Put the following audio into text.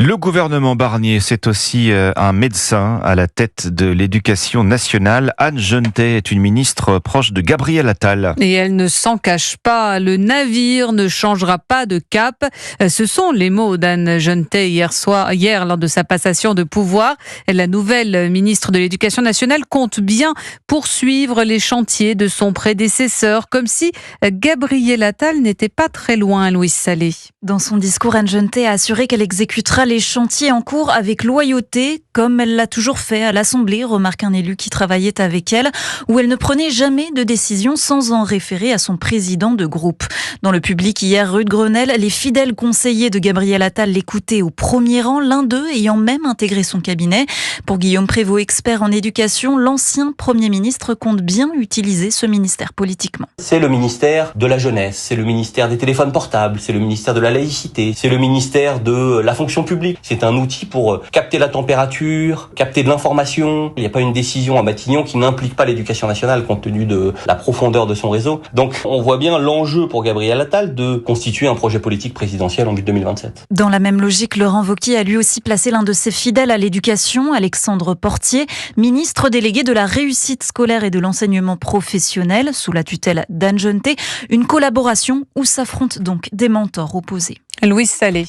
Le gouvernement Barnier, c'est aussi un médecin à la tête de l'éducation nationale. Anne Genetet est une ministre proche de Gabriel Attal. Et elle ne s'en cache pas, le navire ne changera pas de cap. Ce sont les mots d'Anne Genetet hier lors de sa passation de pouvoir. La nouvelle ministre de l'Éducation nationale compte bien poursuivre les chantiers de son prédécesseur, comme si Gabriel Attal n'était pas très loin, Louise Salé. Dans son discours, Anne Genetet a assuré qu'elle exécutera les chantiers en cours avec loyauté, comme elle l'a toujours fait à l'Assemblée, remarque un élu qui travaillait avec elle, où elle ne prenait jamais de décision sans en référer à son président de groupe. Dans le public, hier, rue de Grenelle, les fidèles conseillers de Gabriel Attal l'écoutaient au premier rang, l'un d'eux ayant même intégré son cabinet. Pour Guillaume Prévost, expert en éducation, l'ancien Premier ministre compte bien utiliser ce ministère politiquement. C'est le ministère de la jeunesse, c'est le ministère des téléphones portables, c'est le ministère de la laïcité, c'est le ministère de la fonction publique. C'est un outil pour capter la température, capter de l'information. Il n'y a pas une décision à Matignon qui n'implique pas l'éducation nationale compte tenu de la profondeur de son réseau. Donc on voit bien l'enjeu pour Gabriel Attal de constituer un projet politique présidentiel en vue de 2027. Dans la même logique, Laurent Wauquiez a lui aussi placé l'un de ses fidèles à l'éducation, Alexandre Portier, ministre délégué de la réussite scolaire et de l'enseignement professionnel, sous la tutelle d'Anne Genetet. Une collaboration où s'affrontent donc des mentors opposés. Louise Salé.